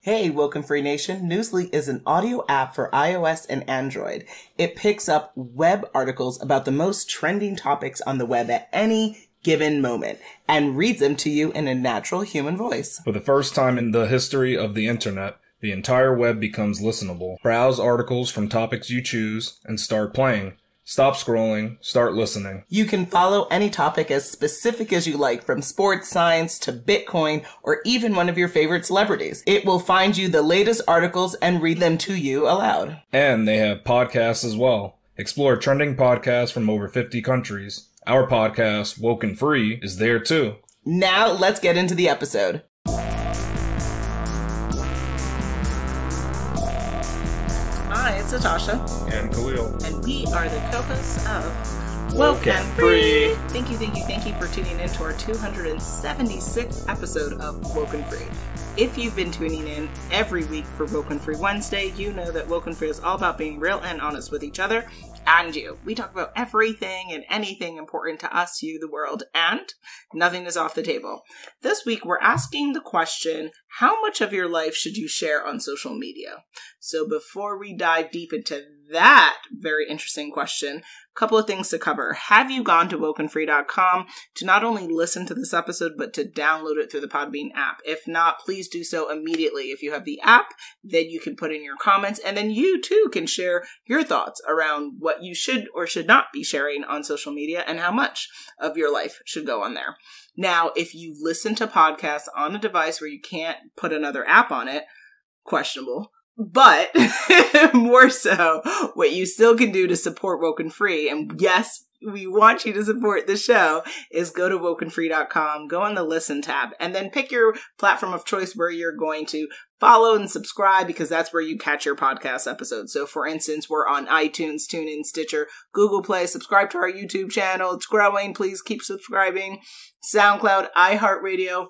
Hey, WokeNFree Nation. Newsly is an audio app for iOS and Android. It picks up web articles about the most trending topics on the web at any given moment and reads them to you in a natural human voice. For the first time in the history of the internet, the entire web becomes listenable. Browse articles from topics you choose and start playing. Stop scrolling, start listening. You can follow any topic as specific as you like, from sports, science, to Bitcoin, or even one of your favorite celebrities. It will find you the latest articles and read them to you aloud. And they have podcasts as well. Explore trending podcasts from over 50 countries. Our podcast, WokeNFree, is there too. Now let's get into the episode. Hi, it's Natasha. And Khalil. And we are the co-hosts of WokeNFree. Thank you for tuning in to our 276th episode of WokeNFree. If you've been tuning in every week for WokeNFree Wednesday, you know that WokeNFree is all about being real and honest with each other and you. We talk about everything and anything important to us, you, the world, and nothing is off the table. This week, we're asking the question, how much of your life should you share on social media? So before we dive deep into that very interesting question, a couple of things to cover. Have you gone to WokeNFree.com to not only listen to this episode, but to download it through the Podbean app? If not, please do so immediately. If you have the app, then you can put in your comments, and then you too can share your thoughts around what you should or should not be sharing on social media and how much of your life should go on there. Now, if you listen to podcasts on a device where you can't put another app on it, questionable. But more so, what you still can do to support WokeNFree, and yes, we want you to support the show, is go to WokeNFree.com, go on the Listen tab, and then pick your platform of choice where you're going to follow and subscribe, because that's where you catch your podcast episodes. So, for instance, we're on iTunes, TuneIn, Stitcher, Google Play. Subscribe to our YouTube channel. It's growing. Please keep subscribing. SoundCloud, iHeartRadio,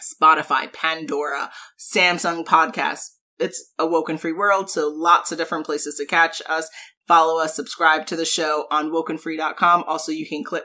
Spotify, Pandora, Samsung Podcasts. It's a WokeNFree world, so lots of different places to catch us. Follow us, subscribe to the show on WokeNFree.com. Also, you can click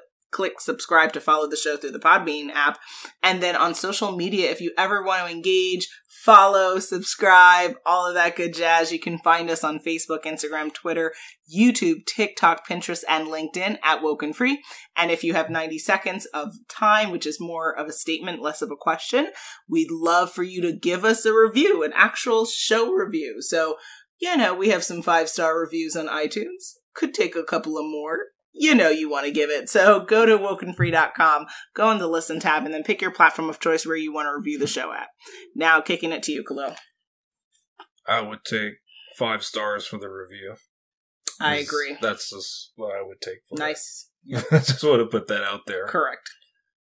subscribe to follow the show through the Podbean app. And then on social media, if you ever want to engage, follow, subscribe, all of that good jazz, you can find us on Facebook, Instagram, Twitter, YouTube, TikTok, Pinterest, and LinkedIn at WokeNFree. And if you have 90 seconds of time, which is more of a statement, less of a question, we'd love for you to give us a review, an actual show review. So, you know, we have some 5-star reviews on iTunes. Could take a couple of more. You know you want to give it. So go to WokeNFree.com, go on the Listen tab, and then pick your platform of choice where you want to review the show at. Now, kicking it to you, Khalil. I would take 5 stars for the review. I agree. That's just what I would take for Nice. it. I just want to put that out there. Correct.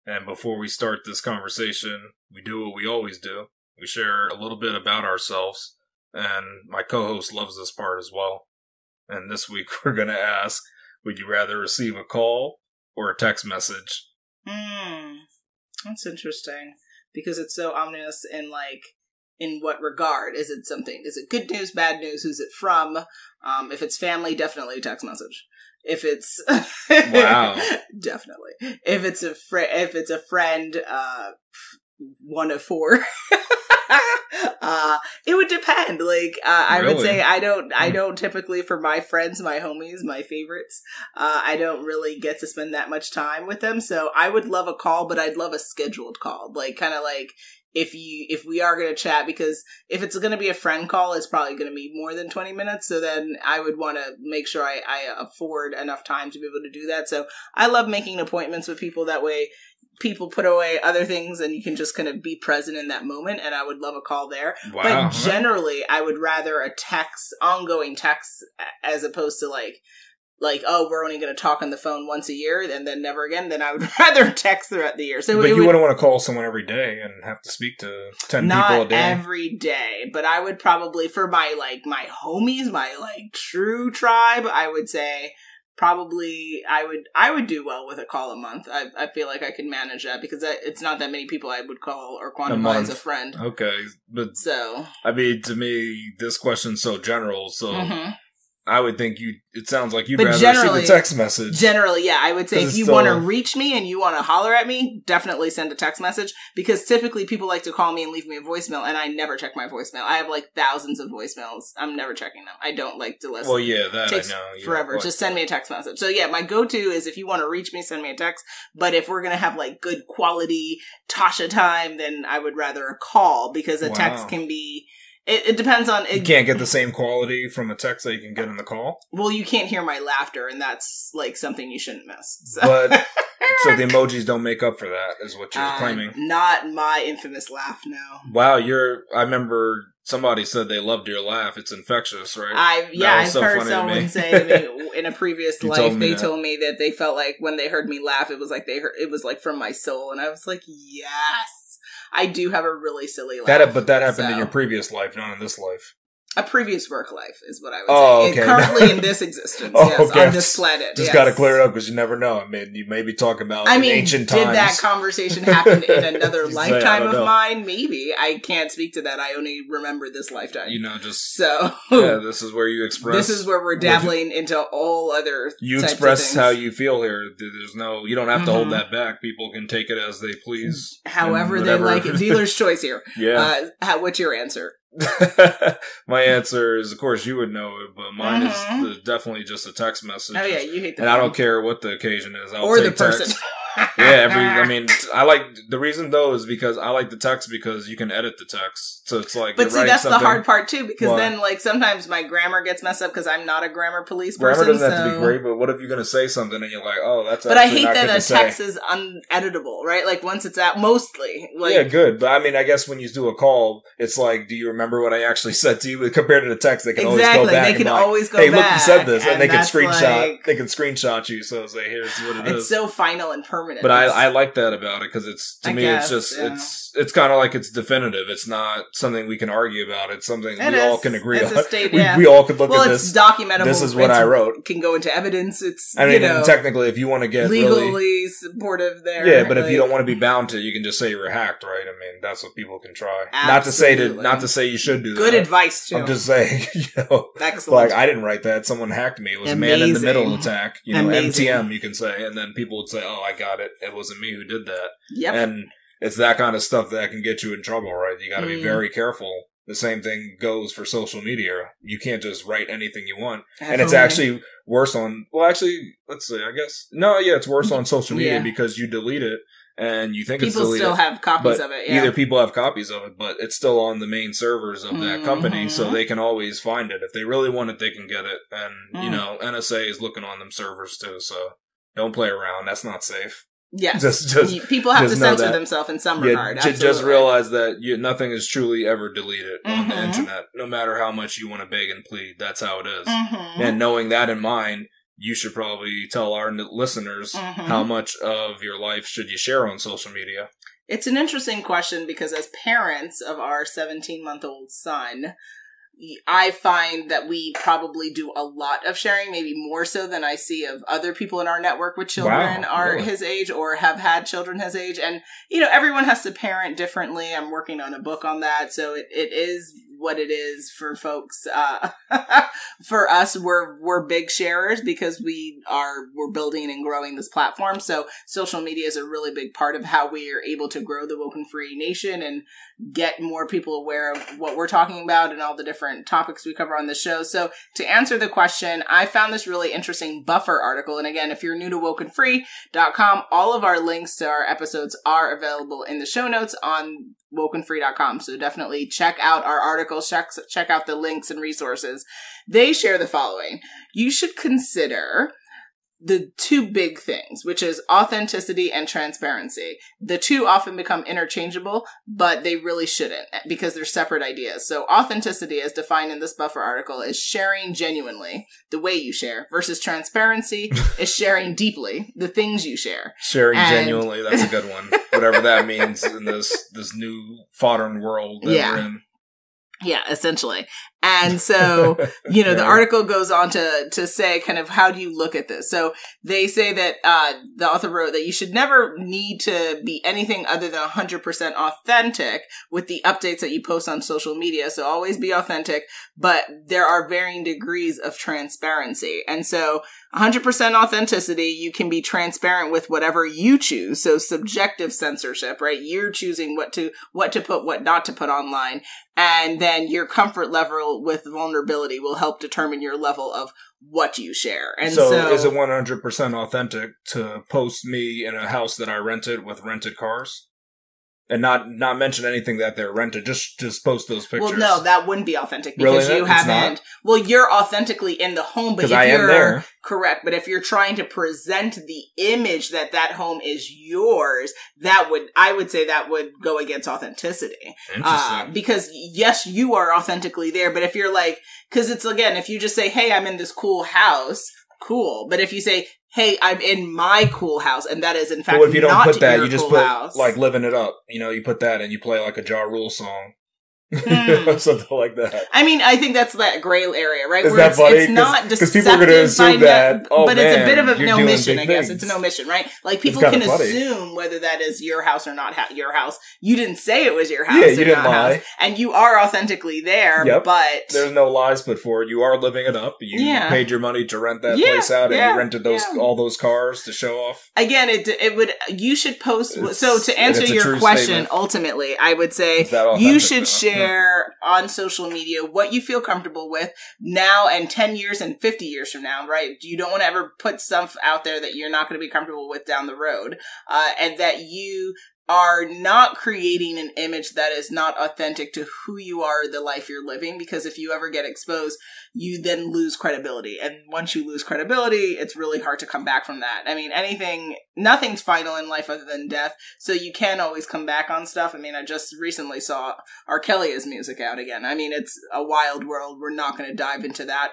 And before we start this conversation, we do what we always do. We share a little bit about ourselves, and my co-host loves this part as well. And this week we're going to ask, would you rather receive a call or a text message? That's interesting. Because it's so ominous in, like, in what regard? Is it good news, bad news? Who's it from? If it's family, definitely a text message. If it's... Wow. Definitely. If it's a friend, one of 4. It would depend. Like, I Really? would say I don't typically, for my friends, my homies, my favorites, I don't really get to spend that much time with them. So I would love a call, but I'd love a scheduled call. Like, kind of like, if we are going to chat, because if it's going to be a friend call, it's probably going to be more than 20 minutes. So then I would want to make sure I afford enough time to be able to do that. So I love making appointments with people. That way people put away other things and you can just kind of be present in that moment. And I would love a call there. Wow. But generally I would rather a ongoing text, as opposed to like, oh, we're only going to talk on the phone once a year and then never again. Then I would rather text throughout the year. So but you wouldn't want to call someone every day and have to speak to 10 people a day. Not every day, but I would probably, for my homies, my true tribe, I would say probably I would do well with a call a month. I feel like I could manage that, because it's not that many people I would call or quantify as a friend. Okay, but so I mean, to me, this question's so general. So I would think it sounds like you'd But rather see the text message. Generally, yeah. I would say if you want to reach me and you want to holler at me, definitely send a text message, because typically people like to call me and leave me a voicemail, and I never check my voicemail. I have like thousands of voicemails. I'm never checking them. I don't like to listen. Well, yeah, that takes I know. forever. Like just send me a text message. So yeah, my go-to is if you want to reach me, send me a text. But if we're going to have like good quality Tasha time, then I would rather a call, because a text can be... It depends on... You can't get the same quality from a text that you can get in the call? Well, you can't hear my laughter, and that's like something you shouldn't miss. So. But, so the emojis don't make up for that, is what you're claiming? Not my infamous laugh, no. Wow, I remember somebody said they loved your laugh. It's infectious, right? I've heard someone say to me in a previous life, they told me that they felt like when they heard me laugh, it was like it was like from my soul, and I was like, yes. I do have a really silly laugh. But that happened in your previous life, not in this life. A previous work life is what I would say. Okay. Currently in this existence, yes, on this planet. Just got to clear it up, because you never know. I mean, you may be talking about ancient times. Did that conversation happen in another lifetime of mine? Maybe. I can't speak to that. I only remember this lifetime. This is where you express. This is where we're dabbling into all other. You express how you feel here. You don't have to hold that back. People can take it as they please, however they like it. Dealer's choice here. Yeah. What's your answer? My answer is, of course, you would know it, but mine is definitely just a text message. Oh yeah, you hate the phone. I don't care what the occasion is. Or the person. Text. Yeah, I like the reason though is because I like the text, because you can edit the text, so it's like. But see, that's the hard part too, because then like sometimes my grammar gets messed up because I'm not a grammar police person. Grammar doesn't have to be great, but what if you're going to say something and you're like, oh, that's. But I hate that a text is uneditable, right? Like once it's out, mostly. Like, yeah, good, but I mean, I guess when you do a call, it's like, do you remember what I actually said to you? Compared to the text, they can always go back. They can always go back. Hey, back. Look, you said this, and they can screenshot. Like, they can screenshot you, so say, here's what it is. It's so final and permanent. But I like that about it, because it's it's kind of like it's definitive. It's not something we can argue about. It's something we all can agree on. We all could look at this. It's documentable. This is what I wrote. Can go into evidence. It's technically, if you want to get legally supportive there. Yeah, but if you don't want to be bound to, you can just say you were hacked, right? I mean, that's what people can try. Absolutely. Not to say you should do that. Good advice too. I'm just saying, excellent. Like I didn't write that. Someone hacked me. It was a man in the middle attack. MTM, you can say, and then people would say, "Oh, I got it. It wasn't me who did that." Yep. And it's that kind of stuff that can get you in trouble, right? You got to be very careful. The same thing goes for social media. You can't just write anything you want. And it's actually worse on, let's see, I guess. No, yeah, it's worse on social media because you delete it and you think it's deleted. People still have copies of it, Either people have copies of it, but it's still on the main servers of that company, so they can always find it. If they really want it, they can get it. And, NSA is looking on them servers too, so don't play around. That's not safe. Yes. People have to censor themselves in some regard. Just realize that nothing is truly ever deleted on the internet, no matter how much you want to beg and plead. That's how it is. And knowing that in mind, you should probably tell our listeners how much of your life should you share on social media. It's an interesting question, because as parents of our 17-month-old son, I find that we probably do a lot of sharing, maybe more so than I see of other people in our network with children his age or have had children his age. And, everyone has to parent differently. I'm working on a book on that. So it is what it is for folks. For us, we're big sharers because we're building and growing this platform. So social media is a really big part of how we are able to grow the WokeNFree Nation and get more people aware of what we're talking about and all the different topics we cover on the show. So to answer the question, I found this really interesting Buffer article. And again, if you're new to WokeNFree.com, all of our links to our episodes are available in the show notes on WokeNFree.com. So definitely check out our articles, check out the links and resources. They share the following. You should consider the two big things, which is authenticity and transparency. The two often become interchangeable, but they really shouldn't, because they're separate ideas. So authenticity, as defined in this Buffer article, is sharing genuinely, the way you share, versus transparency is sharing deeply, the things you share. Sharing genuinely, that's a good one. Whatever that means in this new modern world that we're in. Yeah, essentially. And so, the article goes on to say kind of how do you look at this? So they say that the author wrote that you should never need to be anything other than 100% authentic with the updates that you post on social media. So always be authentic, but there are varying degrees of transparency. And so 100% authenticity, you can be transparent with whatever you choose. So subjective censorship, right? You're choosing what to put, what not to put online. And then your comfort level with vulnerability will help determine your level of what you share. And so is it 100% authentic to post me in a house that I rented with rented cars? And not mention anything that they're rented. Just post those pictures. Well, no, that wouldn't be authentic because you haven't. Well, you're authentically in the home, but if I am there. Correct. But if you're trying to present the image that home is yours, I would say that would go against authenticity. Interesting. Because yes, you are authentically there, but if you're because it's if you just say, "Hey, I'm in this cool house," cool. But if you say, "Hey, I'm in my cool house," and that is in fact if you don't not put that, your you just cool put house. "Living It Up." You put that and you play like a Ja Rule song. Something like that. I mean, I think that's that gray area, right? Is that funny? It's not deceptive, people are going to assume that, but it's a bit of an omission, I guess. It's an omission, right? People can funny. assume whether that is your house or not your house. You didn't say it was your house. Yeah, you didn't lie. House, and you are authentically there, but there's no lies put forward. You are living it up. You paid your money to rent that place out, and you rented all those cars to show off. Again, you should post. So to answer your question, statement. Ultimately, I would say you should share on social media what you feel comfortable with now and 10 years and 50 years from now, right? You don't want to ever put stuff out there that you're not going to be comfortable with down the road, and that you are not creating an image that is not authentic to who you are, the life you're living, because if you ever get exposed, you then lose credibility. And once you lose credibility, it's really hard to come back from that. I mean, nothing's final in life other than death, so you can always come back on stuff. I mean, I just recently saw R. Kelly's music out again. I mean, it's a wild world. We're not going to dive into that.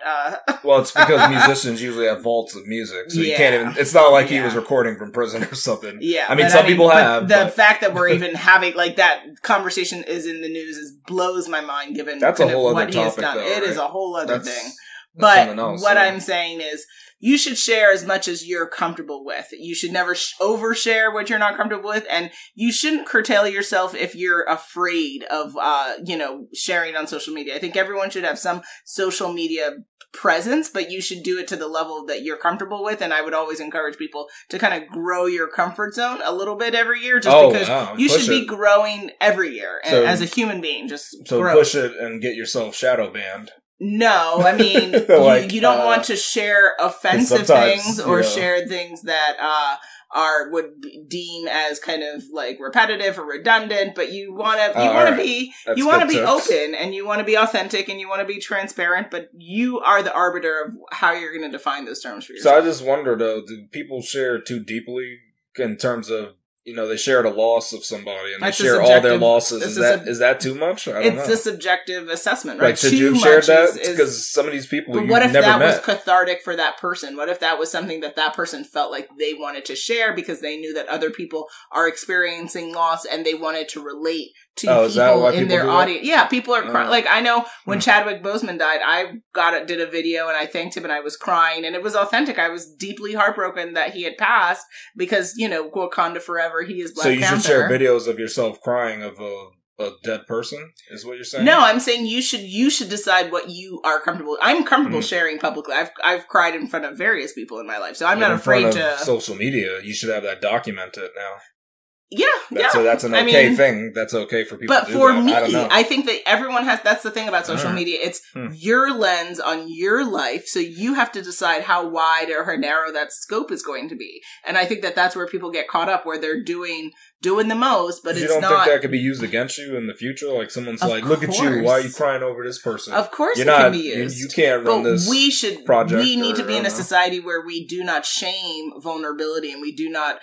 Well, it's because musicians usually have vaults of music, so you can't even, it's not like he was recording from prison or something. Yeah. I mean, some people have. The fact that we're even having, that conversation is in the news blows my mind, given that's a whole what other he has topic, done. Though, It right? is a whole other thing. But what I'm saying is, you should share as much as you're comfortable with. You should never overshare what you're not comfortable with, and you shouldn't curtail yourself if you're afraid of, sharing on social media. I think everyone should have some social media presence, but you should do it to the level that you're comfortable with. And I would always encourage people to kind of grow your comfort zone a little bit every year, because you should be growing every year as a human being. Grow. Push it and get yourself shadow banned. No, I mean, you don't want to share offensive things or share things that would deem as kind of repetitive or redundant, but you want to be open, and you want to be authentic, and you want to be transparent, but you are the arbiter of how you're going to define those terms for yourself. So I just wonder, though, do people share too deeply in terms of, they shared a loss of somebody and they share all their losses. Is that too much? I don't know. It's a subjective assessment, right? Should you have shared that? Because some of these people you've never met. But what if that was cathartic for that person? What if that was something that person felt like they wanted to share because they knew that other people are experiencing loss and they wanted to relate to people in their audience? Yeah, people are crying. I know when Chadwick Boseman died, I did a video and I thanked him and I was crying, and it was authentic. I was deeply heartbroken that he had passed because, Wakanda forever. He is Black Panther. So you should share videos of yourself crying of a dead person, is what you're saying? No, I'm saying you should decide what you are comfortable with. I'm comfortable sharing publicly. I've cried in front of various people in my life, so I'm not afraid to. Social media, you should have that documented now. Yeah, So that's an thing. That's okay for people to do. But for me, I don't know. I think that everyone has, that's the thing about social media. It's your lens on your life. So you have to decide how wide or how narrow that scope is going to be. And I think that that's where people get caught up, where they're doing the most, but you it's not. You don't think that could be used against you in the future? Like someone's look at you, why are you crying over this person? Of course it can be used. You can't run this project. We need to be in a society where we do not shame vulnerability, and we do not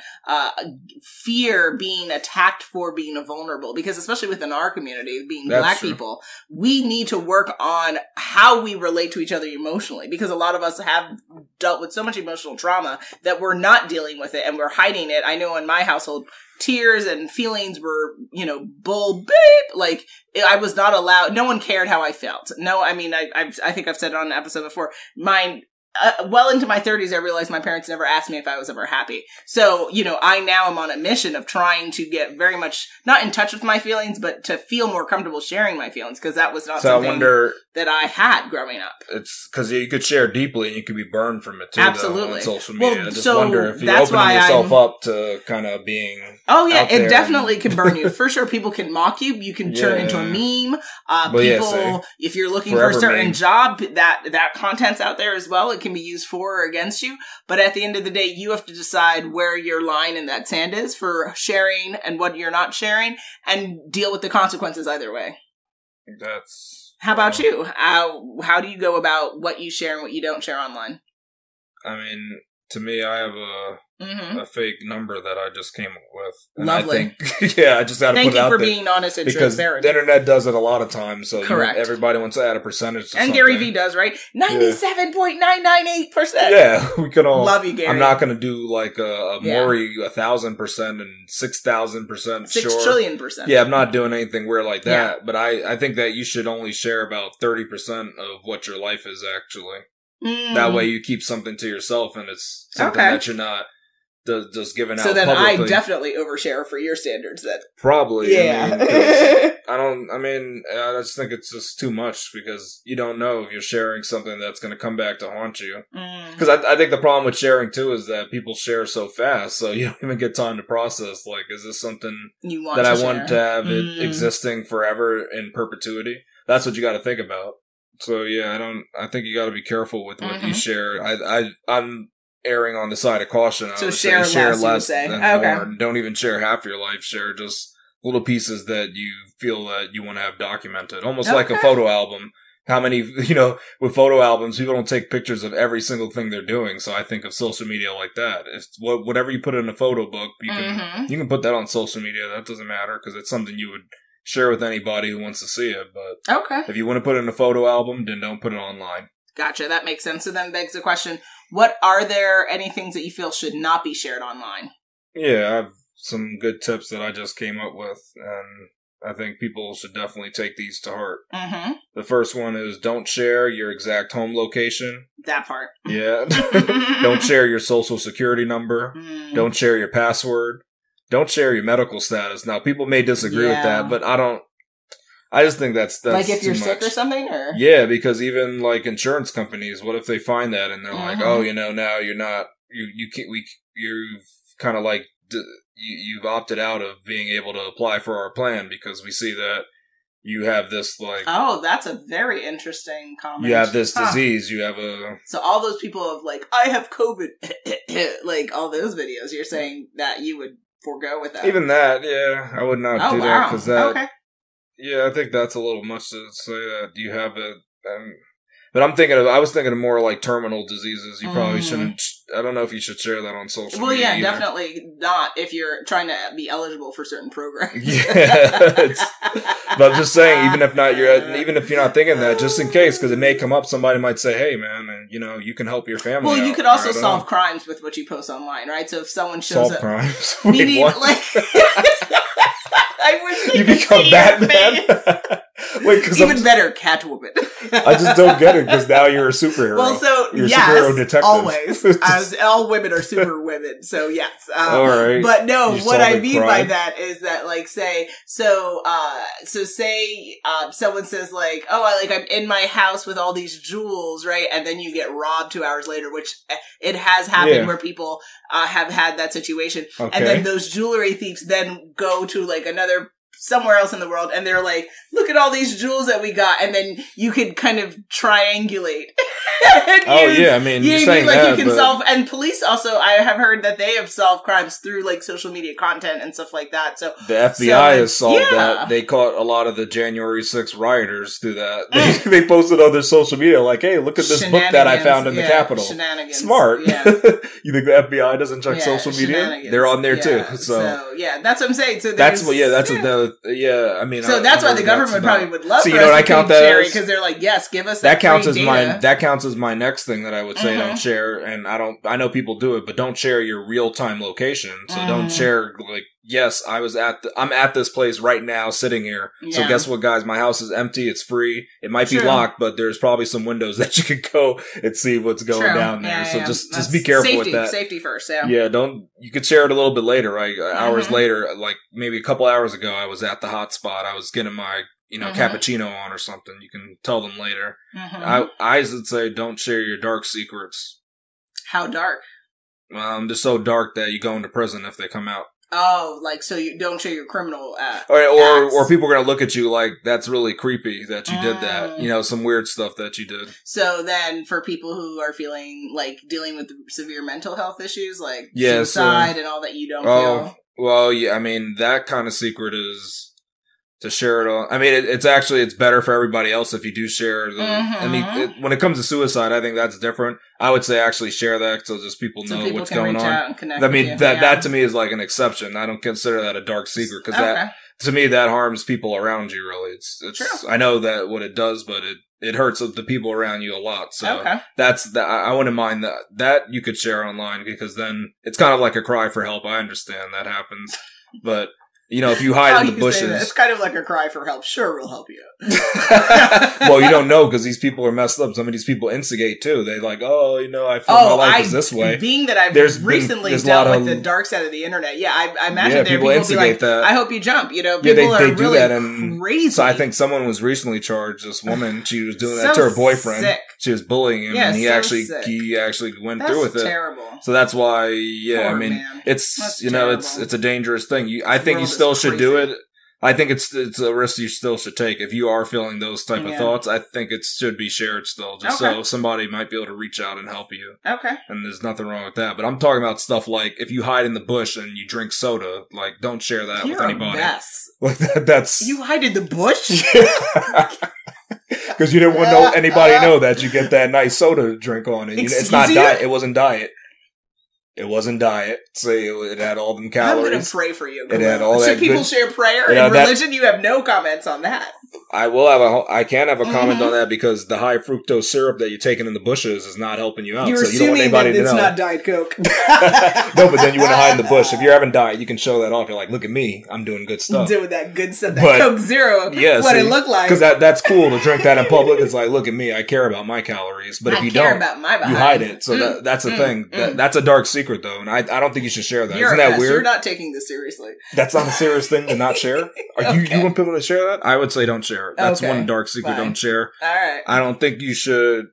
fear being attacked for being vulnerable, because especially within our community, being Black people, we need to work on how we relate to each other emotionally, because a lot of us have dealt with so much emotional trauma that we're not dealing with it and we're hiding it. I know in my household, tears and feelings were, bull beep. Like, I was not allowed, no one cared how I felt. No, I mean, I think I've said it on an episode before. Mine, well into my 30s, I realized my parents never asked me if I was ever happy. So, I now am on a mission of trying to get very much, not in touch with my feelings, but to feel more comfortable sharing my feelings, because that was not something that I had growing up. It's because you could share deeply and you could be burned from it too. Absolutely. Though, on social media. Well, I just wonder if you're opening yourself up to kind of being. Oh yeah, it definitely can burn you. For sure, people can mock you. You can turn into a meme. If you're looking for a certain job, that content's out there as well. It can be used for or against you. But at the end of the day, you have to decide where your line in that sand is for sharing and what you're not sharing, and deal with the consequences either way. How about you? How do you go about what you share and what you don't share online? I mean, to me, I have a fake number that I just came up with. And Lovely. I think, I just got to put it out there. Thank you for being honest and transparent. Because the internet does it a lot of times, so correct. Everybody wants to add a percentage to something. And Gary Vee does, right? 97.998%. Yeah, we can all. Love you, Gary. I'm not going to do like a Maury 1,000% and 6,000% 6 trillion%. Yeah, I'm not doing anything weird like that. Yeah. But I think that you should only share about 30% of what your life is actually. That way you keep something to yourself, and it's something that you're not just giving out. So then publicly. I definitely overshare for your standards then. Probably. Yeah. I just think it's just too much, because you don't know if you're sharing something that's going to come back to haunt you. Because I think the problem with sharing too is that people share so fast, so you don't even get time to process, like, is this something that I want to have it existing forever in perpetuity? That's what you got to think about. So yeah, I think you got to be careful with what you share. I'm erring on the side of caution. So share less than more. Don't even share half your life. Share just little pieces that you feel that you want to have documented. Almost like a photo album. How many, with photo albums, people don't take pictures of every single thing they're doing. So I think of social media like that. If whatever you put in a photo book, you can put that on social media. That doesn't matter, because it's something you would share with anybody who wants to see it. But if you want to put it in a photo album, then don't put it online. Gotcha. That makes sense. So then begs the question, are there any things that you feel should not be shared online? Yeah, I have some good tips that I just came up with, and I think people should definitely take these to heart. The first one is, don't share your exact home location. That part. Yeah. Don't share your social security number. Don't share your password. Don't share your medical status. Now, people may disagree with that, but I just think that's like if you're sick or something, or yeah, because even like insurance companies, what if they find that and they're like, oh, now you're not, you've kind of like you've opted out of being able to apply for our plan because we see that you have this like. Oh, that's a very interesting comment. You have this disease. You have So all those people of like, I have COVID, like all those videos. You're saying that you would forego with that. Even that, yeah, I would not do that, because that. Yeah, I think that's a little much to say that you have it. But I was thinking of more like terminal diseases. You probably shouldn't. I don't know if you should share that on social media. Well, yeah, either. Definitely not if you're trying to be eligible for certain programs. Yeah, but I'm just saying, even if you're not thinking that, just in case, because it may come up, somebody might say, "Hey, man, and you can help your family." Well, you could also solve crimes with what you post online, right? So if someone shows solve crimes, meaning like. I wish you become Batman. Wait, because even better, Catwoman. I just don't get it, because now you're a superhero. Well, so you're yes, a superhero detective. Always, as all women are super women. So yes, all right. But no, what I mean by that is that, like, say, say, someone says like, oh, I'm in my house with all these jewels, right? And then you get robbed 2 hours later, which it has happened where people have had that situation, and then those jewelry thieves then go to like somewhere else in the world, and they're like, look at all these jewels that we got, and then you could kind of triangulate. Yeah, I mean, you're saying like that, you can solve, and police also, I have heard that they have solved crimes through like social media content and stuff like that. So the FBI has solved that. They caught a lot of the January 6th rioters through that. They posted on their social media like, hey, look at this book that I found in the Capitol. Smart. Yeah. You think the FBI doesn't check social media? They're on there too. So yeah, that's what I'm saying. So that's another. Yeah, I mean, so that's why the government probably would love. So I count that because they're like, yes, give us that counts as my next thing that I would say don't share, and I know people do it, but don't share your real time location. So don't share like yes, I'm at this place right now sitting here. Yeah. So guess what, guys? My house is empty. It's free. It might be locked, but there's probably some windows that you could go and see what's going down there. So just be careful with that. Safety first, yeah. Yeah, you could share it a little bit later, right? Hours later, like maybe a couple hours ago, I was at the hot spot. I was getting my, cappuccino on or something. You can tell them later. I would say don't share your dark secrets. How dark? They're so dark that you go into prison if they come out. Oh, like, so you don't share your criminal or people are going to look at you like, that's really creepy that you did that. Some weird stuff that you did. So then for people who are feeling like dealing with severe mental health issues, like suicide and all that, you don't feel? Well, yeah, I mean, that kind of secret is to share it all. I mean, it's better for everybody else if you do share I mean, when it comes to suicide, I think that's different. I would say actually share that so just people know what's going on. I mean, that to me is like an exception. I don't consider that a dark secret because that, to me, that harms people around you, really. It's true. I know that what it does, but it hurts the people around you a lot. So I wouldn't mind that you could share online because then it's kind of like a cry for help. I understand that happens, but if you hide in the bushes. It's kind of like a cry for help. Sure, we'll help you. Well, you don't know because these people are messed up. Some of these people instigate too. They like, I feel my life is this way. Being that I've recently dealt with the dark side of the internet, I imagine there are people be like, that. I hope you jump. People they are do really that and crazy. So I think someone was recently charged, this woman, she was doing that to her boyfriend. Sick. She was bullying him and he actually went through with it. That's terrible. So that's why, I mean, man. It's a dangerous thing. I think you still should do it. I think it's a risk you still should take. If you are feeling those type of thoughts, I think it should be shared still, just so somebody might be able to reach out and help you. Okay. And there's nothing wrong with that. But I'm talking about stuff like if you hide in the bush and you drink soda, like don't share that with anybody. You're a mess. Like that's you hide in the bush. Because you didn't want anybody to know that you get that nice soda to drink on it. It's not diet. It wasn't diet. It wasn't diet. So it had all them calories. I'm going to pray for you. It had all Should people share prayer and religion? You have no comments on that. I can have a comment on that because the high fructose syrup that you're taking in the bushes is not helping you out. You're so you don't want anybody to know. It's not Diet Coke. No, but then you want to hide in the bush. If you're having diet, you can show that off. You're like, look at me. I'm doing good stuff. Doing that good stuff. That Coke Zero. Yeah, what it looked like. Because that's cool to drink that in public. It's like, look at me. I care about my calories. But if you don't, you hide it. So that's the thing. That's a dark secret, though. And I don't think you should share that. Isn't that weird? You're not taking this seriously. That's not a serious thing to not share? You want people to share that? I would say don't share it. That's one dark secret. Don't share. All right. I don't think you should.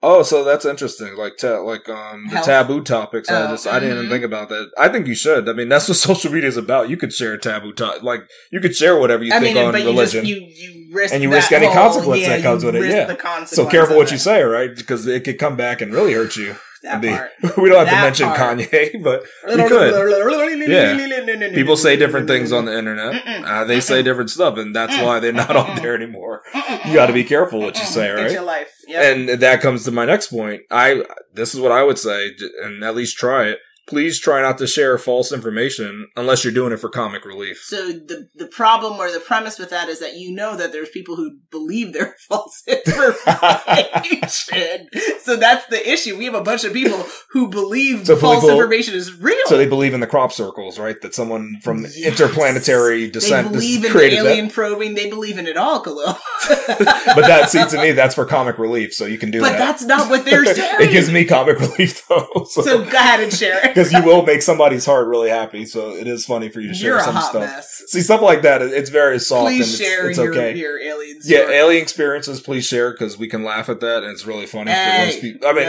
Oh, so that's interesting. Like the taboo topics. I didn't even think about that. I think you should. I mean, that's what social media is about. You could share taboo like you could share whatever you think on religion. You risk and you risk any consequence that comes with it. Yeah. So careful what you say, right? Because it could come back and really hurt you. We don't have to mention Kanye, but we could. Yeah. People say different things on the internet. They say different stuff, and that's why they're not on there anymore. You got to be careful what you say, right? It's your life. Yep. And that comes to my next point. This is what I would say, and at least try it. Please try not to share false information unless you're doing it for comic relief. So the problem or the premise with that is that that there's people who believe they're false information. So that's the issue. We have a bunch of people who believe false information is real. So they believe in the crop circles, right? That someone from interplanetary descent created that. They believe in alien probing. They believe in it all, Khalil. But to me, that's for comic relief. So you can do that. But that's not what they're saying. It gives me comic relief, though. So go ahead and share it. Because you will make somebody's heart really happy, so it is funny for you to share some stuff. Mess. See, stuff like that, it's very soft. Please and share it's okay. your alien story. Yeah, alien experiences, please share, because we can laugh at that, and it's really funny for most people. I mean,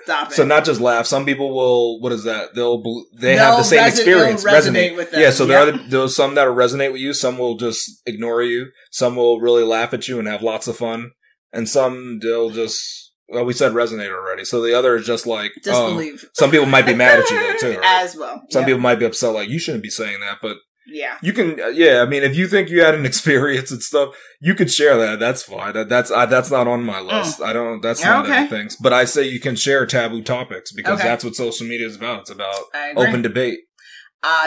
stop it. So not just laugh. Some people will, what is that? They have the same experience. Resonate with them. Yeah, so there's some that'll resonate with you, some will just ignore you, some will really laugh at you and have lots of fun, and some they'll just... Well, we said resonate already. So the other is just like... Disbelieve. Some people might be mad at you, though, too. Right? As well. Some people might be upset, like, you shouldn't be saying that, but... Yeah. You can... I mean, if you think you had an experience and stuff, you could share that. That's fine. That's not on my list. That's not anything. But I say you can share taboo topics, because that's what social media is about. It's about open debate.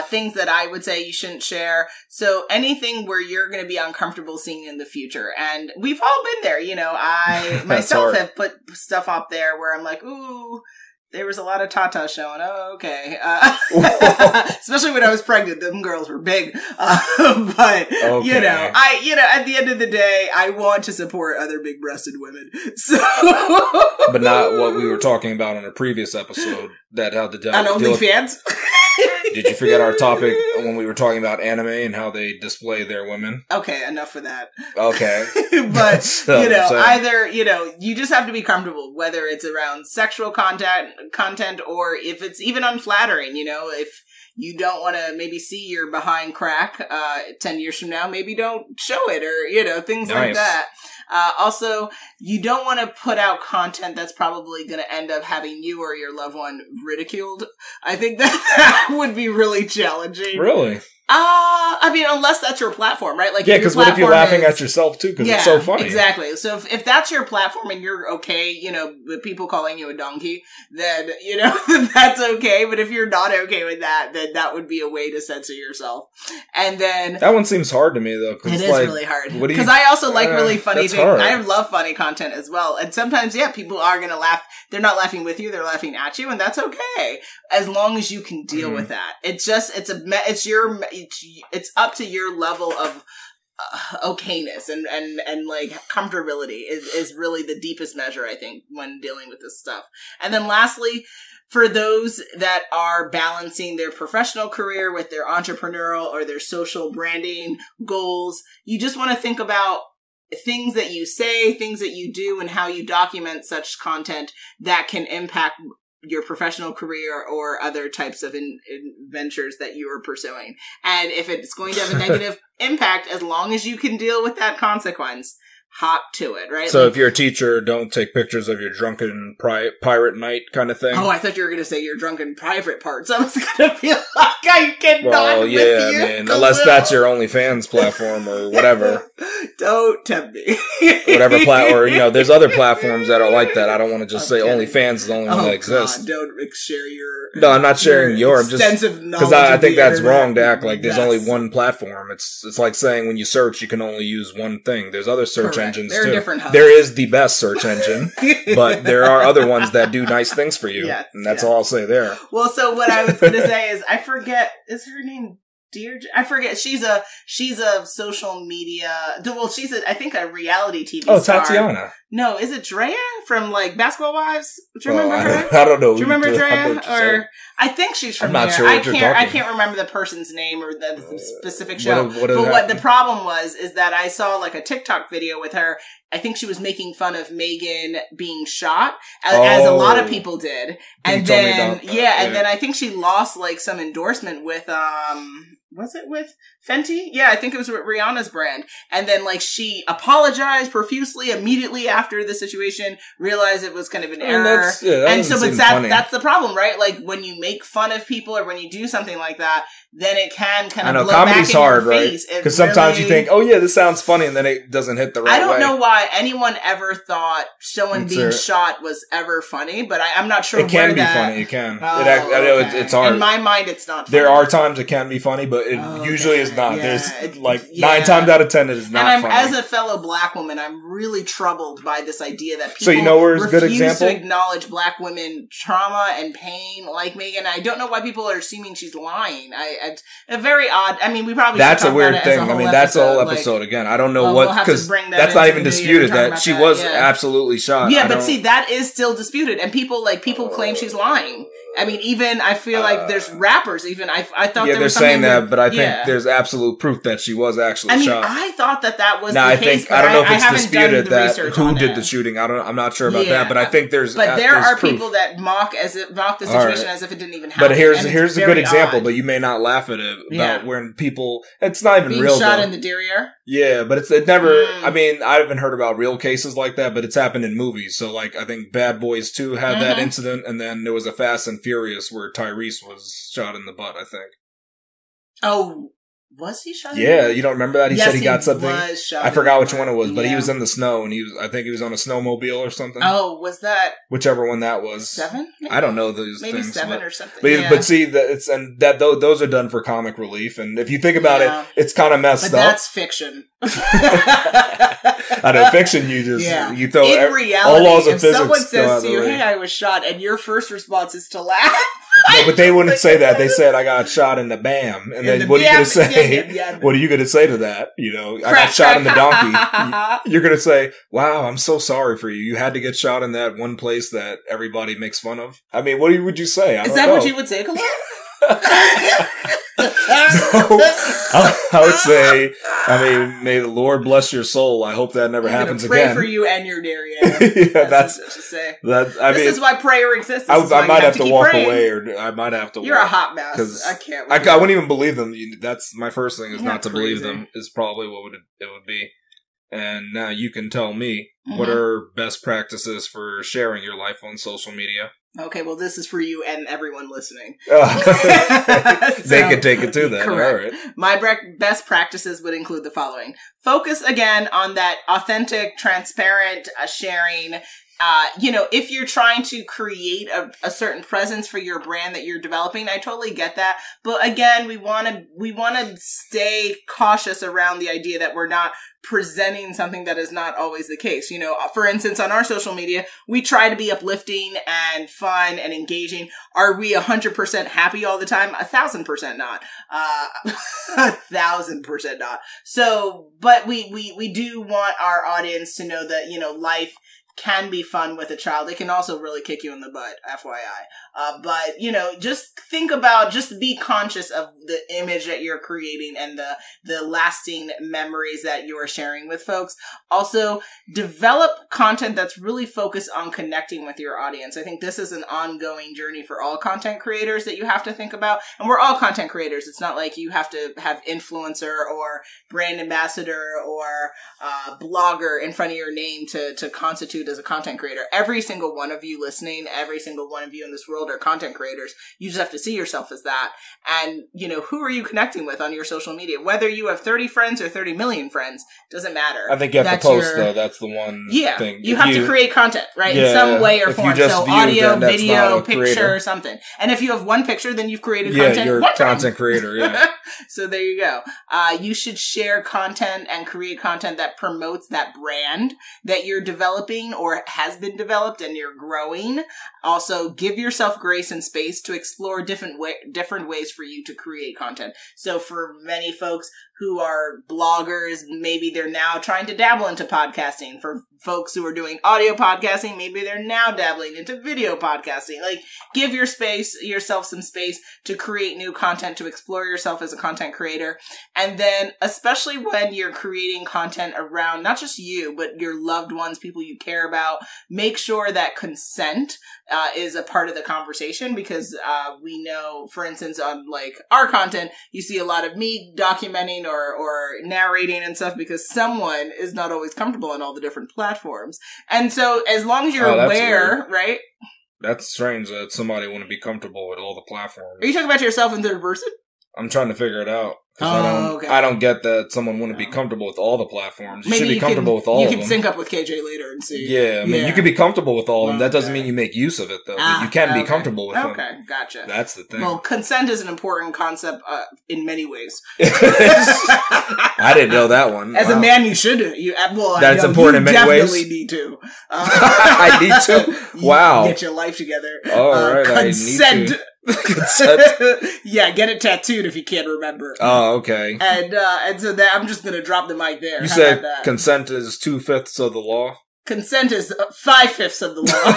Things that I would say you shouldn't share. So anything where you're going to be uncomfortable seeing in the future. And we've all been there. I myself have put stuff up there where I'm like, ooh, there was a lot of tatas showing. Oh, okay. Especially when I was pregnant, them girls were big. But okay. At the end of the day, I want to support other big-breasted women. So, but not what we were talking about on a previous episode. That how the on OnlyFans. Did you forget our topic when we were talking about anime and how they display their women? Okay, enough of that. Okay. But, either, you just have to be comfortable, whether it's around sexual content or if it's even unflattering, if you don't want to maybe see your behind crack 10 years from now, maybe don't show it or, things like that. Also, you don't want to put out content that's probably going to end up having you or your loved one ridiculed. I think that would be really challenging. Really? Unless that's your platform, right? Like, yeah, because what if you're laughing at yourself too? Because it's so funny. Exactly. So if that's your platform and you're okay, with people calling you a donkey, then, that's okay. But if you're not okay with that, then that would be a way to censor yourself. And then... That one seems hard to me, though. It is really hard. Because I also like really funny things. Hard. I love funny content as well. And sometimes, people are going to laugh. They're not laughing with you. They're laughing at you. And that's okay. As long as you can deal with that. It's up to your level of okayness and like comfortability is really the deepest measure, I think, when dealing with this stuff. And then lastly, for those that are balancing their professional career with their entrepreneurial or their social branding goals, you just want to think about things that you say, things that you do, and how you document such content that can impact your professional career or other types of ventures that you are pursuing. And if it's going to have a negative impact, as long as you can deal with that consequence, hop to it, right? So if you're a teacher, don't take pictures of your drunken pirate night kind of thing. Oh, I thought you were going to say your drunken private parts. I was going to be like, I cannot with you. Unless that's your OnlyFans platform or whatever. Don't tempt me. Whatever or there's other platforms that are like that. I don't want to just say OnlyFans is the only one that exists. Don't share your... No, I'm not sharing your. I'm just because I think that's wrong to act like there's only one platform. It's like saying when you search, you can only use one thing. There's other search engines there are too. Different hubs. There is the best search engine, but there are other ones that do nice things for you, and that's all I'll say there. Well, so what I was going to say is, I forget, is her name Deirdre? I forget. She's a social media. Well, I think a reality TV star. Oh, Tatiana. No, is it Drea from like Basketball Wives? Do you remember her? I don't know. Do you remember Drea? I think she's from there. Sure I can't remember the person's name or the specific show. What the problem was is that I saw like a TikTok video with her. I think she was making fun of Megan being shot, as a lot of people did. And then, and then I think she lost like some endorsement with, was it with Fenty? Yeah, I think it was with Rihanna's brand. And then like she apologized profusely immediately after the situation, realized it was kind of an error. That's the problem, right? Like when you make fun of people or when you do something like that, then it can kind of blow comedy's back in hard, your right? face. Because sometimes you think, oh yeah, this sounds funny, and then it doesn't hit the right way. I don't know why anyone ever thought someone being shot was ever funny, but I'm not sure. It can be funny. It can. I know it's hard. In my mind, it's not funny. There are times it can be funny, but it usually is not. Yeah. There's 9 times out of 10 it is not funny. As a fellow black woman, I'm really troubled by this idea that people so you know where's a good example? To acknowledge black women trauma and pain like Megan. I don't know why people are assuming she's lying. A very odd. I mean, we probably that's a weird thing. I mean, that's a whole episode again. I don't know what because that's not even disputed that she was absolutely shot. Yeah, but see, that is still disputed, and people claim she's lying. I mean, even I feel like there's rappers. Even I thought there was saying that, but I think there's absolute proof that she was actually shot. I thought that was the case. I don't know if it's disputed that who did the shooting. I'm not sure about that, but I think there's. But there are people that mock the situation as if it didn't even happen. But here's a good example, but you may not laugh at it about when people. It's not even being real. Shot in the derriere. Yeah, but it never. I mean, I haven't heard about real cases like that, but it's happened in movies. So, like, I think Bad Boys 2 had that incident, and then there was a Fast and Furious where Tyrese was shot in the butt, I think. Oh, Was he shot? Yeah, you don't remember that? He said he got something. Was shot I forgot which one it was, but he Yeah. was in the snow, and I think he was on a snowmobile or something. Oh, was that Whichever one that was? 7? Maybe? I don't know those Maybe things. 7 or something. But see, those are done for comic relief, and if you think about it, it's kind of messed up. But that's fiction. I know fiction. You just you throw in reality. all laws of if physics. Someone says to you, way. "Hey, I was shot," and your first response is to laugh. No, but they wouldn't say that. They said, "I got shot in the bam," and then what are you going to say? Yeah. What are you going to say to that? You know, I got shot in the donkey. You're going to say, "Wow, I'm so sorry for you. You had to get shot in that one place that everybody makes fun of." I mean, what would you say? Is that what you would say, Khalil? I would say, I mean, may the Lord bless your soul. I hope that never happens pray again. Pray for you and your Darian. That's what to say. This is why prayer exists. I might have to walk away, or I might have to. You're a hot mess. I can't. I wouldn't even believe them. That's my first thing is not to believe them. Is probably what it would be. And now you can tell me what are best practices for sharing your life on social media. Okay, well, this is for you and everyone listening. They can take it too, then. Correct. All right. My best practices would include the following. Focus, again, on that authentic, transparent sharing. If you're trying to create a certain presence for your brand that you're developing, I totally get that. But again, we want to stay cautious around the idea that we're not presenting something that is not always the case. You know, for instance, on our social media, we try to be uplifting and fun and engaging. Are we 100% happy all the time? 1,000% not. 1,000% not. So, but we do want our audience to know that, life can be fun with a child. It can also really kick you in the butt, FYI. But, just be conscious of the image that you're creating and the lasting memories that you are sharing with folks. Also, develop content that's really focused on connecting with your audience. I think this is an ongoing journey for all content creators that you have to think about. And we're all content creators. It's not like you have to have influencer or brand ambassador or blogger in front of your name to constitute as a content creator. Every single one of you listening, every single one of you in this world are content creators. You just have to see yourself as that. And, who are you connecting with on your social media? Whether you have 30 friends or 30 million friends, doesn't matter. I think you have to post, though. That's the one thing. You have to create content, right? In some way or form. So audio, video, picture, something. And if you have one picture, then you've created content. You're a content creator, yeah. So there you go. You should share content and create content that promotes that brand that you're developing or has been developed and you're growing. Also, give yourself grace and space to explore different ways for you to create content. So for many folks who are bloggers, maybe they're now trying to dabble into podcasting. For folks who are doing audio podcasting, maybe they're now dabbling into video podcasting. Like, give yourself some space to create new content, to explore yourself as a content creator. And then, especially when you're creating content around not just you, but your loved ones, people you care about, make sure that consent is a part of the conversation, because we know, for instance, on like our content, you see a lot of me documenting or narrating and stuff because someone is not always comfortable on all the different platforms. And so as long as you're aware, weird. Right? That's strange that somebody wouldn't be comfortable with all the platforms. Are you talking about yourself in third person? I'm trying to figure it out. I don't get that someone wouldn't be comfortable with all the platforms. You should be comfortable with all of them. You can sync up with KJ later and see. Yeah, I mean, you can be comfortable with all of them. That doesn't mean you make use of it, though. You can be comfortable with them. Okay, gotcha. That's the thing. Well, consent is an important concept in many ways. I didn't know that one. As a man, you should. That's important in many ways. You definitely need to. I need to? Wow. Get your life together. All right, consent. I need to. Consent. Yeah, get it tattooed if you can't remember. Oh, okay. And so that I'm just gonna drop the mic there. You said consent is 2/5 of the law? Consent is 5/5 of the law.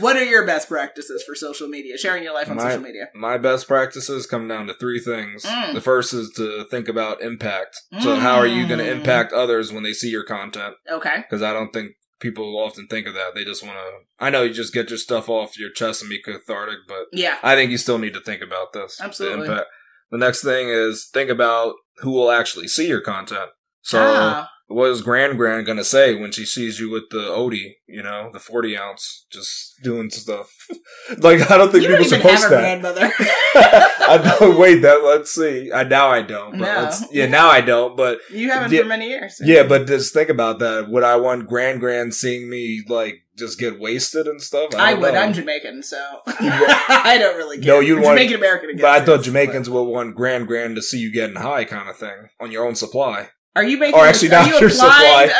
What are your best practices for social media? Sharing your life on social media. My best practices come down to 3 things. The first is to think about impact. So how are you going to impact others when they see your content? Okay. Because I don't think people often think of that. They just want to... I know you just get your stuff off your chest and be cathartic, but yeah, I think you still need to think about this. Absolutely. The next thing is think about who will actually see your content. So what is Gran going to say when she sees you with the Odie, you know, the 40 ounce, just doing stuff? Like, I don't think people should post that. Grandmother. I know, wait, let's see. Now I don't. But no. Now I don't, but. You haven't for many years. So. Yeah, but just think about that. Would I want Gran seeing me, like, just get wasted and stuff? I would. Know. I'm Jamaican, so I don't really care. No, you'd want Jamaican American again. But I thought Jamaicans would want Gran to see you getting high, kind of thing, on your own supply. Are you making? Or actually, not your supply.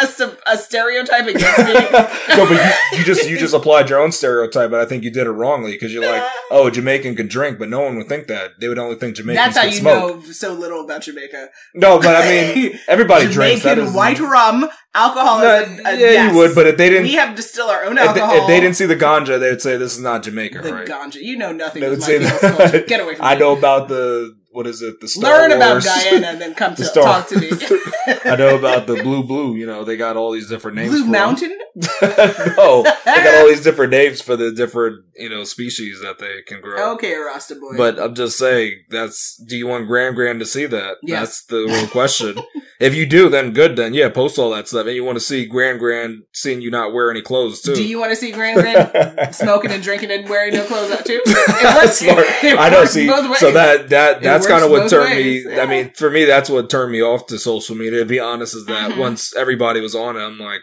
A stereotype against me? No, but you just applied your own stereotype, but I think you did it wrongly because you're like, oh, Jamaican can drink, but no one would think that. They would only think Jamaicans can smoke. That's how you know so little about Jamaica. No, but I mean, everybody drinks. Jamaican white rum, alcohol. Yeah, you would, but if they didn't, we have to distill our own alcohol. If they didn't see the ganja, they would say this is not Jamaica, right? The ganja, you know nothing. They would say that. Get away from me. I know about the. What is it? The Star Learn Wars. about Guyana and then come to talk to me. I know about the blue. You know, they got all these different names. Blue Mountain? No, they got all these different names for the different, species that they can grow. Okay, Rasta boy. But I'm just saying, do you want Gran to see that? Yes. That's the real question. If you do, then good. Then yeah, post all that stuff. And you want to see Gran seeing you not wear any clothes too. Do you want to see Gran smoking and drinking and wearing no clothes out too? It works. I know. See, so that's kind of what turned me. Yeah. I mean, for me, that's what turned me off to social media. To be honest, is that once everybody was on it, I'm like,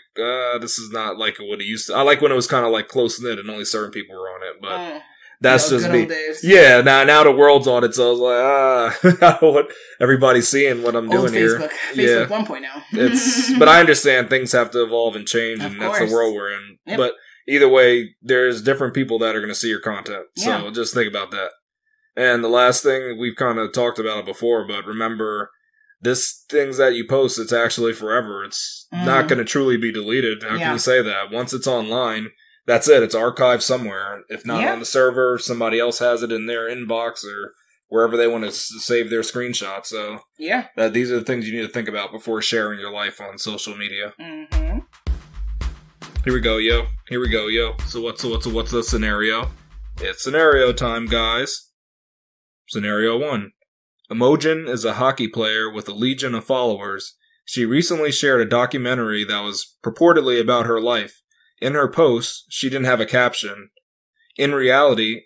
this is not like what it used to. I like when it was kind of like close knit and only certain people were on it, but that's just me. Yeah, now the world's on it, so I was like, I don't want everybody seeing what I'm doing here. Facebook 1.0. But I understand things have to evolve and change, and that's the world we're in. Yep. But either way, there's different people that are going to see your content, so just think about that. And the last thing, we've kind of talked about it before, but remember, this things that you post, it's actually forever. It's not going to truly be deleted. How can you say that? Once it's online, that's it. It's archived somewhere. If not on the server, somebody else has it in their inbox or wherever they want to save their screenshot. So these are the things you need to think about before sharing your life on social media. Mm-hmm. Here we go, yo. So what's the scenario? It's scenario time, guys. Scenario 1. Imogen is a hockey player with a legion of followers. She recently shared a documentary that was purportedly about her life. In her post, she didn't have a caption. In reality,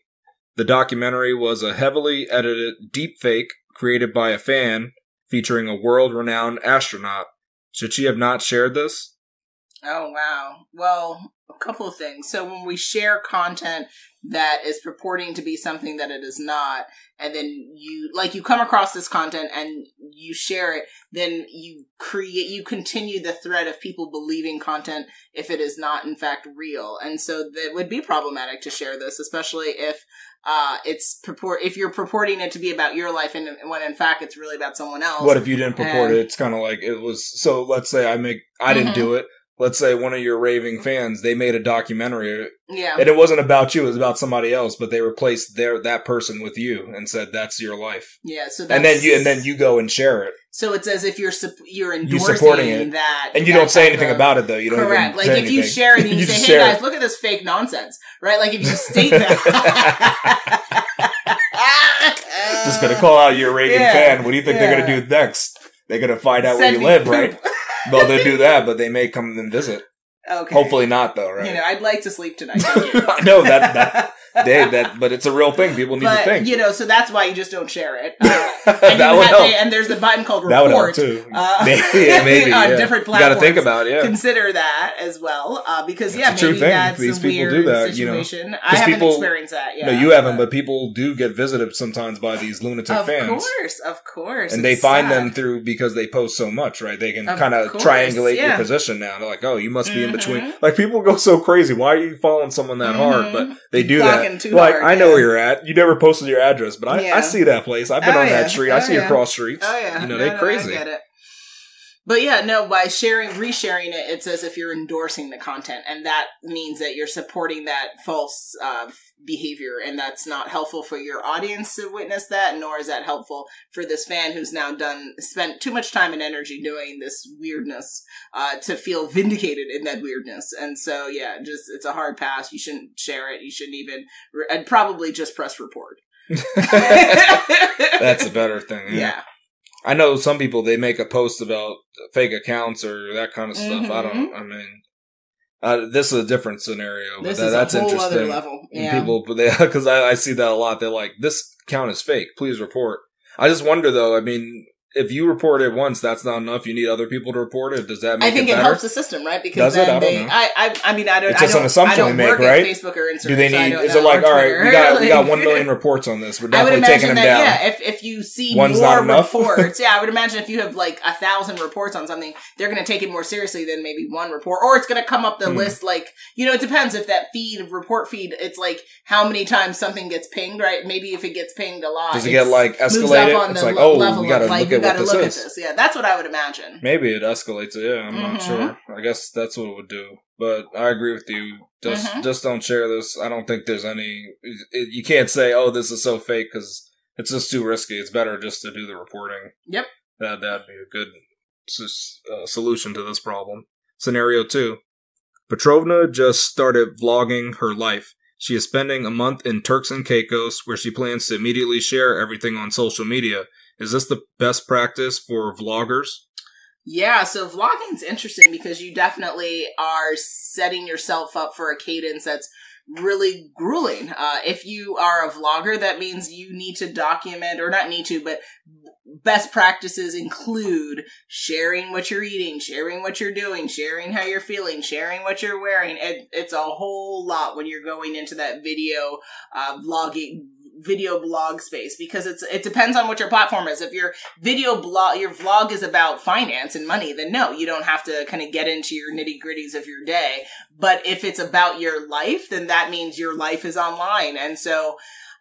the documentary was a heavily edited deepfake created by a fan featuring a world-renowned astronaut. Should she have not shared this? Oh, wow. Well, a couple of things. So when we share content that is purporting to be something that it is not, and then you come across this content and you share it, then you continue the thread of people believing content if it is not in fact real. And so that would be problematic to share this, especially if if you're purporting it to be about your life and when in fact it's really about someone else. What if you didn't purport it? It's kind of like it was. So let's say I didn't do it. Let's say one of your raving fans, they made a documentary. Yeah. And it wasn't about you, it was about somebody else, but they replaced that person with you and said, that's your life. Yeah, so that's... And then you go and share it. So it's as if you're endorsing you're supporting it. That. And you don't say anything about it, though. You don't correct. Like, if you share it and you say, hey, guys, look at this fake nonsense. Right? Like, if you state that. Just going to call out your raving fan. What do you think they're going to do next? They're going to find out where you live, right? Well, they do that, but they may come and visit. Okay. Hopefully not, though, right? I'd like to sleep tonight. Thank you. I know but it's a real thing. People need to think. So that's why you just don't share it. And there's a button called report. That would help too. Maybe on different platforms. You got to think about it. Consider that as well, because it's a true maybe thing. that's These a people weird do that, situation. I haven't experienced that. No, you haven't, but people do get visited sometimes by these lunatic fans. Of course. And they find them because they post so much, right? They can kind of triangulate your position now. They're like, oh, you must be in between. Like, people go so crazy. Why are you following someone that hard? But they do that. Like, I know where you're at. You never posted your address, but I see that place. I've been on that street. I see across streets. Oh, yeah. They're crazy. I get it. But by resharing it, it's as if you're endorsing the content, and that means that you're supporting that false behavior, and that's not helpful for your audience to witness that, nor is that helpful for this fan who's now spent too much time and energy doing this weirdness to feel vindicated in that weirdness. And so, it's a hard pass. You shouldn't share it. You shouldn't even. I'd probably just press report. That's a better thing. Yeah. I know some people, they make a post about fake accounts or that kind of stuff. This is a different scenario. This but is that's a whole interesting. other level. Yeah. People, because I see that a lot. They're like, this account is fake. Please report. I just wonder, though, I mean, if you report it once, that's not enough. You need other people to report it. Does that make it better? I think it helps the system, right? Because does then it? I mean, I don't. It's just an assumption we make, right? Facebook or Instagram. Do they need? Is it like, all right, we got 1 million reports on this. We're definitely taking them down. Yeah, if you see more reports, I would imagine if you have like 1,000 reports on something, they're going to take it more seriously than maybe one report, or it's going to come up the list. Like, it depends if that report feed, it's like how many times something gets pinged, right? Maybe if it gets pinged a lot, does it get like escalated? It's like, oh, we got to look at what this is. Yeah, that's what I would imagine. Maybe it escalates it. Yeah, I'm not sure. I guess that's what it would do. But I agree with you. Just don't share this. I don't think there's any. You can't say, "Oh, this is so fake," because it's just too risky. It's better just to do the reporting. Yep. That'd be a good solution to this problem. Scenario 2: Petrovna just started vlogging her life. She is spending a month in Turks and Caicos, where she plans to immediately share everything on social media. Is this the best practice for vloggers? Yeah, so vlogging's interesting because you definitely are setting yourself up for a cadence that's really grueling. If you are a vlogger, that means you need to document, or not need to, but best practices include sharing what you're eating, sharing what you're doing, sharing how you're feeling, sharing what you're wearing. It's a whole lot when you're going into that video blog space, because it depends on what your platform is. If your vlog is about finance and money, then no, you don't have to kind of get into your nitty gritties of your day. But if it's about your life, then that means your life is online. And so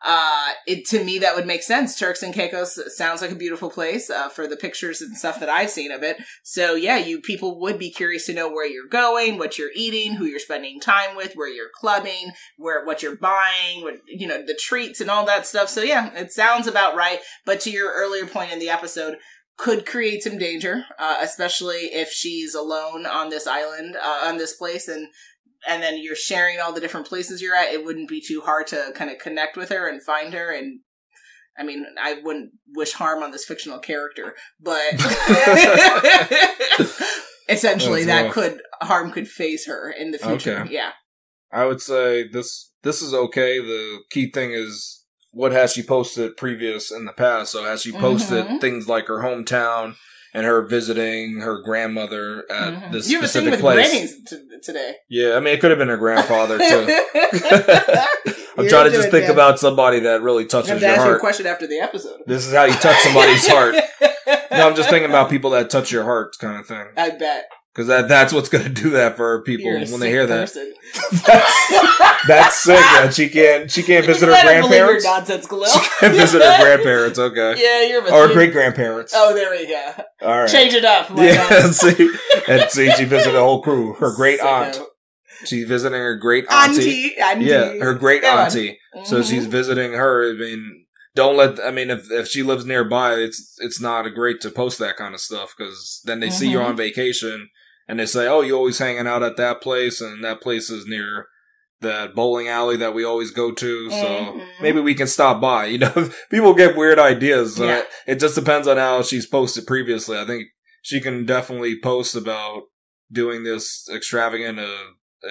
to me, that would make sense. Turks and Caicos sounds like a beautiful place for the pictures and stuff that I've seen of it. So yeah, people would be curious to know where you're going, what you're eating, who you're spending time with, where you're clubbing, what you're buying, the treats and all that stuff. So yeah, it sounds about right. But to your earlier point in the episode, could create some danger, especially if she's alone on this island, on this place, and then you're sharing all the different places you're at. It wouldn't be too hard to kind of connect with her and find her. And I mean, I wouldn't wish harm on this fictional character, but essentially harm could phase her in the future. Okay. Yeah. I would say this is okay. The key thing is, what has she posted previous in the past? So has she posted things like her hometown and her visiting her grandmother at this specific place? You were singing with today. Yeah, I mean, it could have been her grandfather too. I'm trying to just think about somebody that really touches your heart. I'm going to ask you a question after the episode. This is how you touch somebody's heart. No, I'm just thinking about people that touch your heart, kind of thing. I bet. Because that's what's going to do that for people when they hear person. That. That's sick. Man. She can't visit her grandparents. Your nonsense, Khalil. She can't visit her grandparents. Okay. Yeah, you're. Or great grandparents. Oh, there we go. All right. Change it up. Yeah. See, she visited the whole crew. Her great aunt. She's visiting her great auntie. Yeah, her great auntie. So she's visiting her. I mean, if she lives nearby, it's not great to post that kind of stuff, because then they see you're on vacation and they say, oh, you're always hanging out at that place, and that place is near that bowling alley that we always go to, so maybe we can stop by. People get weird ideas. So it just depends on how she's posted previously. I think she can definitely post about doing this extravagant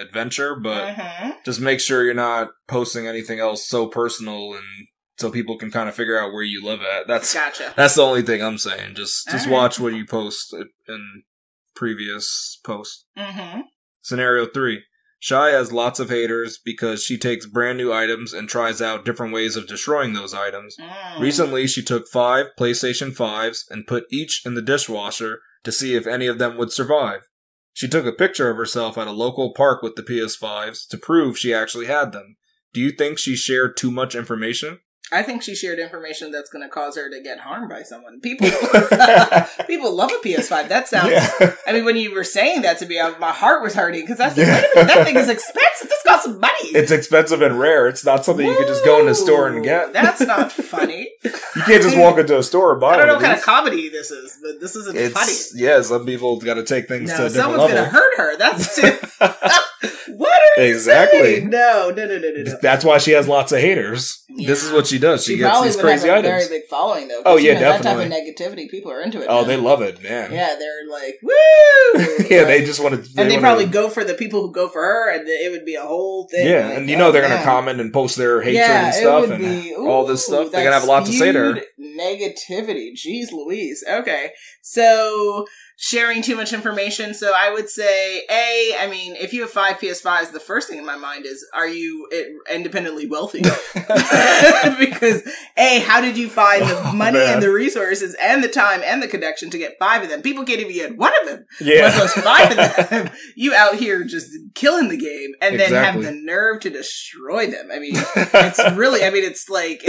adventure, but just make sure you're not posting anything else so personal, and so people can kind of figure out where you live at. That's the only thing I'm saying. Just watch what you post in previous posts. Scenario 3. Shy has lots of haters because she takes brand new items and tries out different ways of destroying those items. Recently, she took 5 PlayStation 5s and put each in the dishwasher to see if any of them would survive. She took a picture of herself at a local park with the PS5s to prove she actually had them. Do you think she shared too much information? I think she shared information that's going to cause her to get harmed by someone. People love a PS5. That sounds... Yeah. I mean, when you were saying that to me, my heart was hurting, because I said, wait a minute, that thing is expensive. This costs some money. It's expensive and rare. It's not something you can just go in the store and get. That's not funny. You can't just walk into a store and buy it. I don't know what kind of comedy this is, but this isn't funny. Yeah, some people got to take things to a different level. Someone's going to hurt her. That's too... What are you saying? No. That's why she has lots of haters. This is what she does. She gets these crazy have a items. Very big following though. Oh yeah, definitely. That type of negativity, people are into it. Oh, they love it, man. Yeah, they're like, woo! Yeah, they just want to. And they probably go for the people who go for her, and it would be a whole thing. Yeah, like, and you know they're going to comment and post their hatred and stuff, and all this stuff. They're going to have a lot to say to her. Negativity. Jeez Louise. Okay, so sharing too much information. So I would say, I mean, if you have 5 PS5s, the first thing in my mind is, are you independently wealthy? Because how did you find the money and the resources and the time and the connection to get 5 of them? People can't even get 1 of them. Yeah. Much less 5 of them. You out here just killing the game and then have the nerve to destroy them. I mean, it's really, I mean, it's like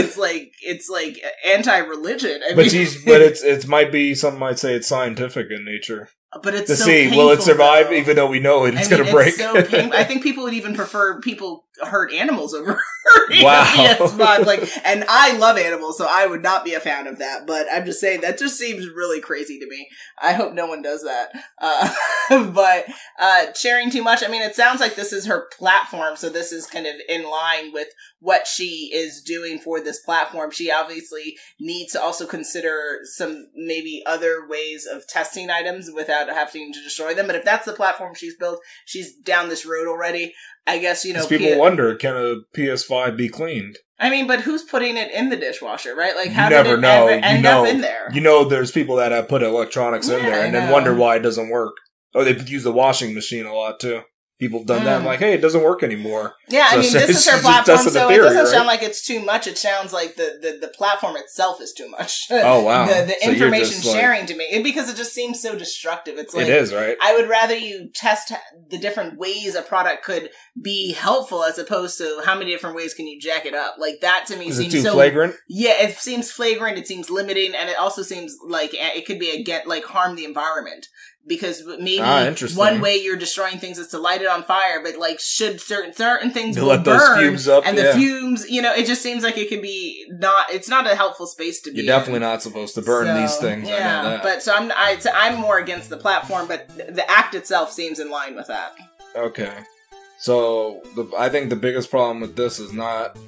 anti-religion. But it might be, some might say it's scientific in nature. But it's to so see, painful, will it survive? though. Even though we know it's going to break. It's so painful. I think people would even prefer people hurt animals over hurting wow. PS5. Like, and I love animals, so I would not be a fan of that. But I'm just saying that just seems really crazy to me. I hope no one does that. But sharing too much. I mean, it sounds like this is her platform, so this is kind of in line with what she is doing for this platform. She obviously needs to also consider some maybe other ways of testing items without having to destroy them. But if that's the platform she's built, she's down this road already. I guess, you know, people wonder, can a PS5 be cleaned? I mean, but who's putting it in the dishwasher, right? Like, how did it ever end up in there? You know, there's people that have put electronics in there and then wonder why it doesn't work. Or they use the washing machine a lot too. People have done that. I'm like, hey, it doesn't work anymore. Yeah, so I mean, this is her platform, so it doesn't sound like it's too much. It sounds like the platform itself is too much. Oh, wow. The information sharing to me, because it just seems so destructive. It's like, it is, right? I would rather you test the different ways a product could be helpful as opposed to how many different ways can you jack it up. Like, that to me seems too flagrant? Yeah, it seems flagrant, it seems limiting, and it also seems like it could be harm the environment. Because maybe one way you're destroying things is to light it on fire, but like should certain things will let burn, those fumes up, and the fumes, you know, it just seems like it could be it's not a helpful space to be. You're definitely not supposed to burn these things. Yeah, I know that. But so I'm more against the platform, but the act itself seems in line with that. Okay, so I think the biggest problem with this is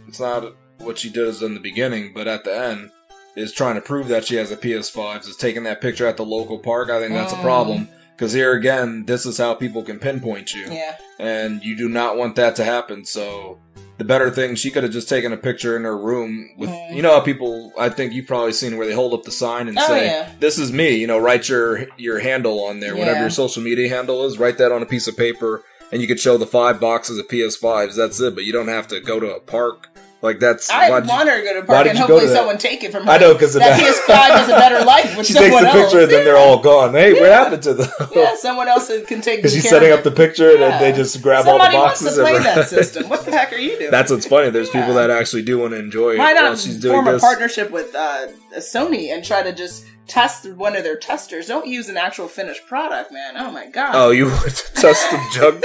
it's not what she did in the beginning, but at the end. Is trying to prove that she has a PS5, is taking that picture at the local park. I think that's a problem. Because here again, this is how people can pinpoint you. Yeah. And you do not want that to happen. So the better thing, she could have just taken a picture in her room with, you know how people, I think you've probably seen where they hold up the sign and say, this is me, you know, write your handle on there, whatever your social media handle is, write that on a piece of paper and you could show the 5 boxes of PS5s. That's it. But you don't have to go to a park. Like that's. I want her to go to the park and hopefully someone take it from her. I know because that PS5 has a better life with someone else. She takes the picture and then they're all gone. Hey, what happened to them? Yeah, someone else can take. Because she's setting up the picture and then they just grab all the boxes. Somebody wants to play that system. What the heck are you doing? That's what's funny. There's people that actually do want to enjoy it. Why not while she's doing form a partnership with Sony and try to just test one of their testers? Don't use an actual finished product, man. Oh my god. Oh, you want to test the junk?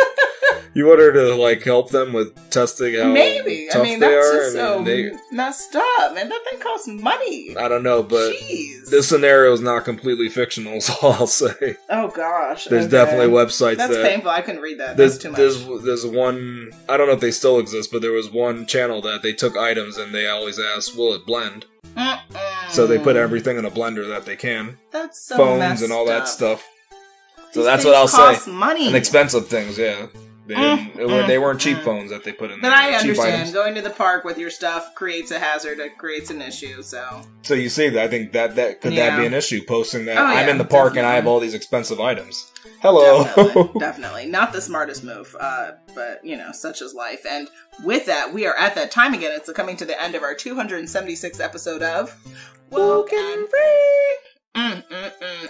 You want her to like help them with testing how tough I mean, that's just so messed up, man. That thing costs money. I don't know, but this scenario is not completely fictional, is all I'll say. Oh gosh. There's definitely websites that's painful. I couldn't read that. That's too much. There's one, I don't know if they still exist, but there was one channel that they took items and they always asked, will it blend? So they put everything in a blender that they can. That's so phones and all that stuff. So that's what I'll say. Money. And expensive things, yeah. They weren't cheap phones that they put in there. But I understand. Going to the park with your stuff creates a hazard. It creates an issue. So you see, I think that could that be an issue? Posting that I'm in the park and I have all these expensive items. Hello. Definitely. Not the smartest move. But, you know, such is life. And with that, we are at that time again. It's coming to the end of our 276th episode of WokeNFree.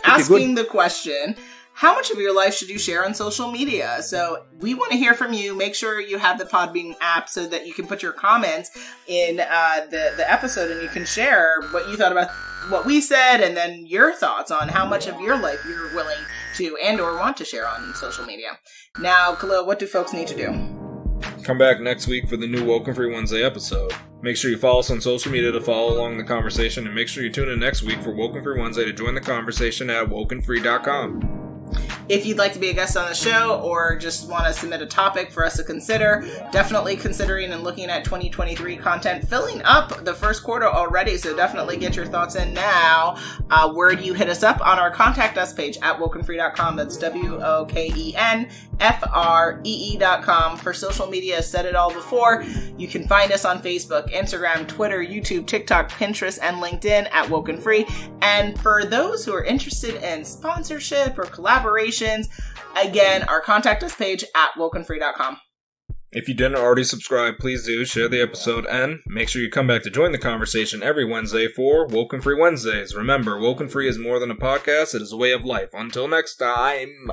Asking the question, how much of your life should you share on social media? So we want to hear from you. Make sure you have the Podbean app so that you can put your comments in the episode and you can share what you thought about what we said and then your thoughts on how much of your life you're willing to and or want to share on social media. Now, Khalil, what do folks need to do? Come back next week for the new WokeNFree Wednesday episode. Make sure you follow us on social media to follow along the conversation, and make sure you tune in next week for WokeNFree Wednesday to join the conversation at WokeNFree.com. If you'd like to be a guest on the show or just want to submit a topic for us to consider, definitely considering and looking at 2023 content, filling up the first quarter already, so definitely get your thoughts in now. Where do you hit us up? On our Contact Us page at WokeNFree.com. That's WokenFree.com. For social media, I said it all before. You can find us on Facebook, Instagram, Twitter, YouTube, TikTok, Pinterest, and LinkedIn at WokenFree. And for those who are interested in sponsorship or collaborations, again, our Contact Us page at WokenFree.com. If you didn't already subscribe, please do share the episode and make sure you come back to join the conversation every Wednesday for Woken Free Wednesdays. Remember, Woken Free is more than a podcast, it is a way of life. Until next time.